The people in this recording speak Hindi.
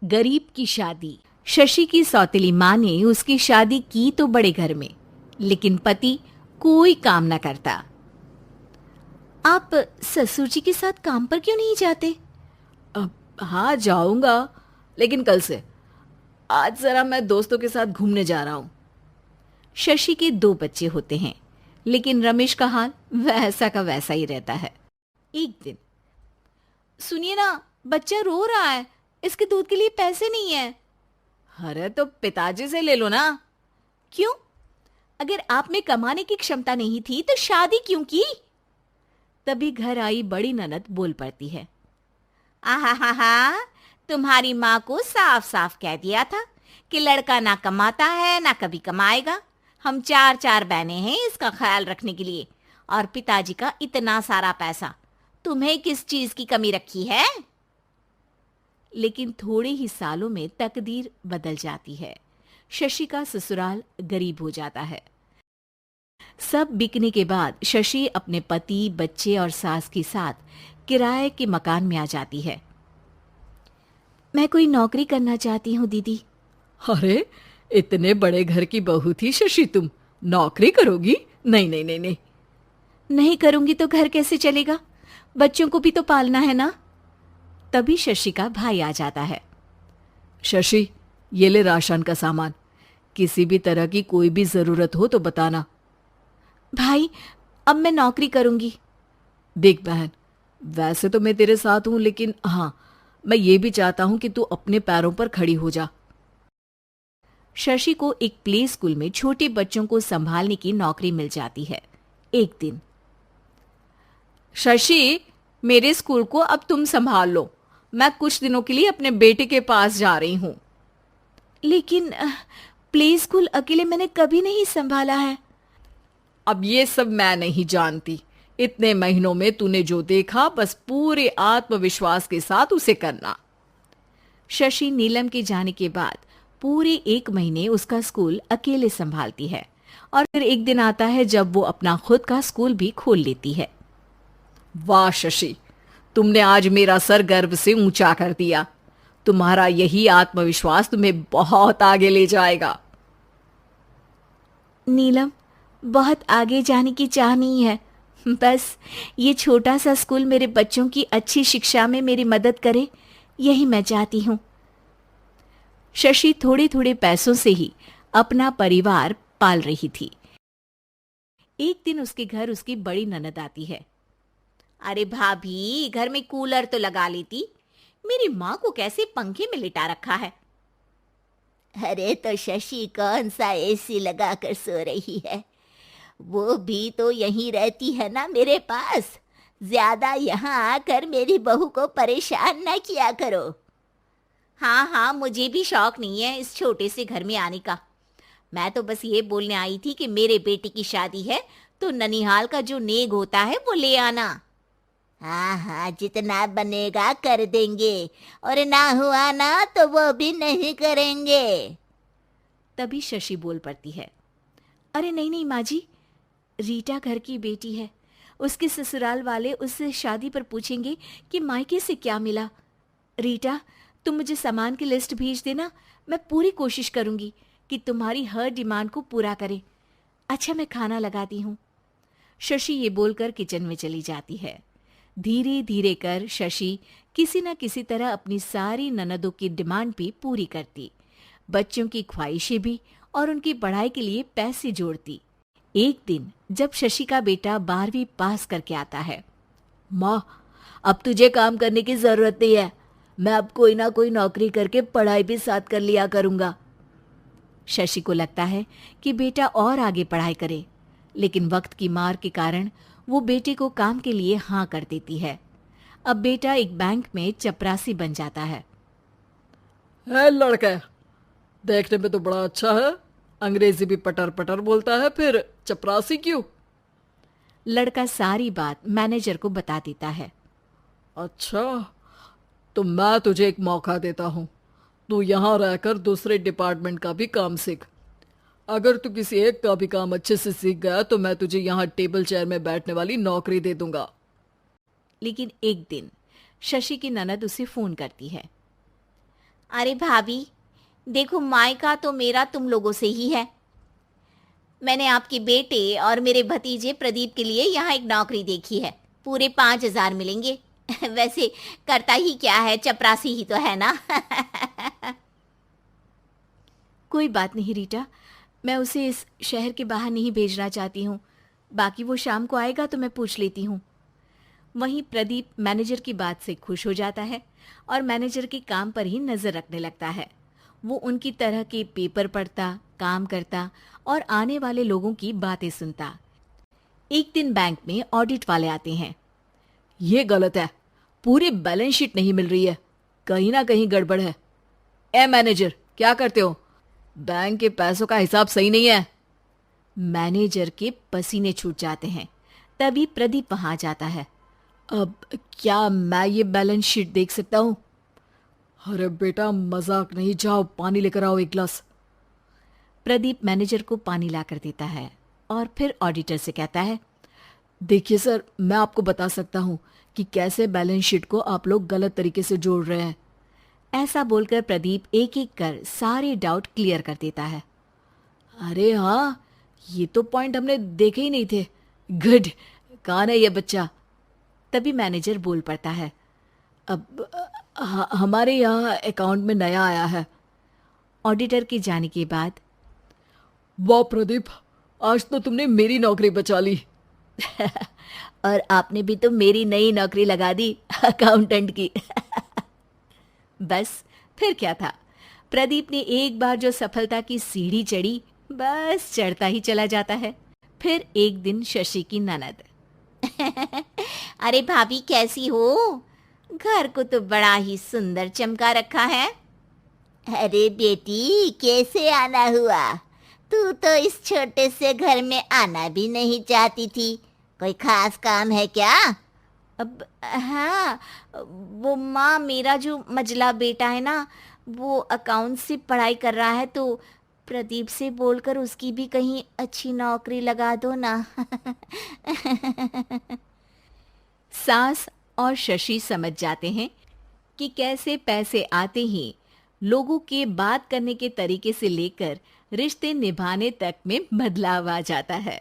गरीब की शादी। शशि की सौतेली माँ ने उसकी शादी की तो बड़े घर में, लेकिन पति कोई काम न करता। आप ससुर जी के साथ काम पर क्यों नहीं जाते? अब हाँ जाऊंगा, लेकिन कल से। आज जरा मैं दोस्तों के साथ घूमने जा रहा हूँ। शशि के 2 बच्चे होते हैं, लेकिन रमेश का हाल वैसा का वैसा ही रहता है। एक दिन, सुनिए ना, बच्चा रो रहा है, इसके दूध के लिए पैसे नहीं है। अरे तो पिताजी से ले लो ना। क्यों? अगर आप में कमाने की क्षमता नहीं थी तो शादी क्यों की? तभी घर आई बड़ी ननद बोल पड़ती है। आहा हा हा, तुम्हारी माँ को साफ साफ कह दिया था कि लड़का ना कमाता है ना कभी कमाएगा। हम 4 बहनें हैं इसका ख्याल रखने के लिए, और पिताजी का इतना सारा पैसा, तुम्हें किस चीज की कमी रखी है? लेकिन थोड़े ही सालों में तकदीर बदल जाती है। शशि का ससुराल गरीब हो जाता है। सब बिकने के बाद शशि अपने पति, बच्चे और सास के साथ किराए के मकान में आ जाती है। मैं कोई नौकरी करना चाहती हूँ दीदी। अरे इतने बड़े घर की बहू थी शशि, तुम नौकरी करोगी? नहीं नहीं नहीं नहीं। नहीं करूंगी तो घर कैसे चलेगा? बच्चों को भी तो पालना है ना। तभी शशि का भाई आ जाता है। शशि, ये ले राशन का सामान, किसी भी तरह की कोई भी जरूरत हो तो बताना। भाई, अब मैं नौकरी करूंगी। देख बहन, वैसे तो मैं तेरे साथ हूं, लेकिन हाँ, मैं ये भी चाहता हूं कि तू अपने पैरों पर खड़ी हो जा। शशि को एक प्ले स्कूल में छोटे बच्चों को संभालने की नौकरी मिल जाती है। एक दिन, शशि, मेरे स्कूल को अब तुम संभाल लो। मैं कुछ दिनों के लिए अपने बेटे के पास जा रही हूं। लेकिन प्ले स्कूल अकेले मैंने कभी नहीं संभाला है। अब ये सब मैं नहीं जानती। इतने महीनों में तूने जो देखा, बस पूरे आत्मविश्वास के साथ उसे करना। शशि नीलम के जाने के बाद पूरे 1 महीने उसका स्कूल अकेले संभालती है, और फिर एक दिन आता है जब वो अपना खुद का स्कूल भी खोल लेती है। वाह शशि, तुमने आज मेरा सर गर्व से ऊंचा कर दिया। तुम्हारा यही आत्मविश्वास तुम्हें बहुत आगे ले जाएगा। नीलम, बहुत आगे जाने की चाह नहीं है, बस ये छोटा सा स्कूल मेरे बच्चों की अच्छी शिक्षा में मेरी मदद करे, यही मैं चाहती हूँ। शशि थोड़े थोड़े पैसों से ही अपना परिवार पाल रही थी। एक दिन उसके घर उसकी बड़ी ननद आती है। अरे भाभी, घर में कूलर तो लगा लेती, मेरी माँ को कैसे पंखे में लिटा रखा है? अरे तो शशि कौन सा एसी लगा कर सो रही है? वो भी तो यहीं रहती है ना मेरे पास। ज्यादा यहाँ आकर मेरी बहू को परेशान ना किया करो। हाँ हाँ, मुझे भी शौक नहीं है इस छोटे से घर में आने का। मैं तो बस ये बोलने आई थी कि मेरे बेटे की शादी है तो ननिहाल का जो नेग होता है वो ले आना। हाँ हाँ, जितना बनेगा कर देंगे, और ना हुआ ना तो वो भी नहीं करेंगे। तभी शशि बोल पड़ती है। अरे नहीं नहीं माँ जी, रीटा घर की बेटी है, उसके ससुराल वाले उससे शादी पर पूछेंगे कि मायके से क्या मिला। रीटा, तुम मुझे सामान की लिस्ट भेज देना, मैं पूरी कोशिश करूंगी कि तुम्हारी हर डिमांड को पूरा करे। अच्छा, मैं खाना लगाती हूँ। शशि ये बोलकर किचन में चली जाती है। धीरे धीरे कर शशि किसी न किसी तरह अपनी सारी ननदों की डिमांड भी पूरी करती, बच्चों की ख्वाहिशें भी, और उनकी पढ़ाई के लिए पैसे जोड़ती। एक दिन जब शशि का बेटा 12वीं पास करके आता है। माँ, अब तुझे काम करने की जरूरत नहीं है। मैं अब कोई ना कोई नौकरी करके पढ़ाई भी साथ कर लिया करूंगा। शशि को लगता है कि बेटा और आगे पढ़ाई करे, लेकिन वक्त की मार के कारण वो बेटे को काम के लिए हाँ कर देती है। अब बेटा एक बैंक में चपरासी बन जाता है। है लड़का, देखने में तो बड़ा अच्छा है, अंग्रेजी भी पटर पटर बोलता है, फिर चपरासी क्यों? लड़का सारी बात मैनेजर को बता देता है। अच्छा, तो मैं तुझे एक मौका देता हूँ। तू यहाँ रहकर दूसरे डिपार्टमेंट का भी काम सीख। अगर तू किसी एक का भी काम अच्छे से सीख गया तो मैं तुझे यहाँ टेबल चेयर में बैठने वाली नौकरी दे दूंगा। लेकिन एक दिन शशि की ननद उसे फोन करती है। अरे भाभी, देखो मायका तो मेरा तुम लोगों से ही है। मैंने आपके बेटे और मेरे भतीजे प्रदीप के लिए यहाँ एक नौकरी देखी है, पूरे 5,000 मिलेंगे। वैसे करता ही क्या है, चपरासी ही तो है ना। कोई बात नहीं रीटा, मैं उसे इस शहर के बाहर नहीं भेजना चाहती हूँ। बाकी वो शाम को आएगा तो मैं पूछ लेती हूँ। वहीं प्रदीप मैनेजर की बात से खुश हो जाता है और मैनेजर के काम पर ही नजर रखने लगता है। वो उनकी तरह के पेपर पढ़ता, काम करता और आने वाले लोगों की बातें सुनता। एक दिन बैंक में ऑडिट वाले आते हैं। ये गलत है, पूरी बैलेंस शीट नहीं मिल रही है, कहीं ना कहीं गड़बड़ है। ए मैनेजर, क्या करते हो? बैंक के पैसों का हिसाब सही नहीं है। मैनेजर के पसीने छूट जाते हैं। तभी प्रदीप वहां जाता है। अब क्या मैं ये बैलेंस शीट देख सकता हूँ? अरे बेटा मजाक नहीं, जाओ पानी लेकर आओ एक गिलास। प्रदीप मैनेजर को पानी लाकर देता है और फिर ऑडिटर से कहता है, देखिए सर, मैं आपको बता सकता हूँ कि कैसे बैलेंस शीट को आप लोग गलत तरीके से जोड़ रहे हैं। ऐसा बोलकर प्रदीप एक एक कर सारे डाउट क्लियर कर देता है। अरे हाँ, ये तो पॉइंट हमने देखे ही नहीं थे। गुड, कौन है ये बच्चा? तभी मैनेजर बोल पड़ता है, अब हमारे यहाँ अकाउंट में नया आया है। ऑडिटर के जाने के बाद, वाह प्रदीप, आज तो तुमने मेरी नौकरी बचा ली। और आपने भी तो मेरी नई नौकरी लगा दी, अकाउंटेंट की। बस फिर क्या था, प्रदीप ने एक बार जो सफलता की सीढ़ी चढ़ी, बस चढ़ता ही चला जाता है। फिर एक दिन शशि की ननद, अरे भाभी कैसी हो? घर को तो बड़ा ही सुंदर चमका रखा है। अरे बेटी, कैसे आना हुआ? तू तो इस छोटे से घर में आना भी नहीं चाहती थी। कोई खास काम है क्या? अब हाँ, वो माँ, मेरा जो मजला बेटा है ना, वो अकाउंट से पढ़ाई कर रहा है, तो प्रदीप से बोलकर उसकी भी कहीं अच्छी नौकरी लगा दो ना। सास और शशि समझ जाते हैं कि कैसे पैसे आते ही लोगों के बात करने के तरीके से लेकर रिश्ते निभाने तक में बदलाव आ जाता है।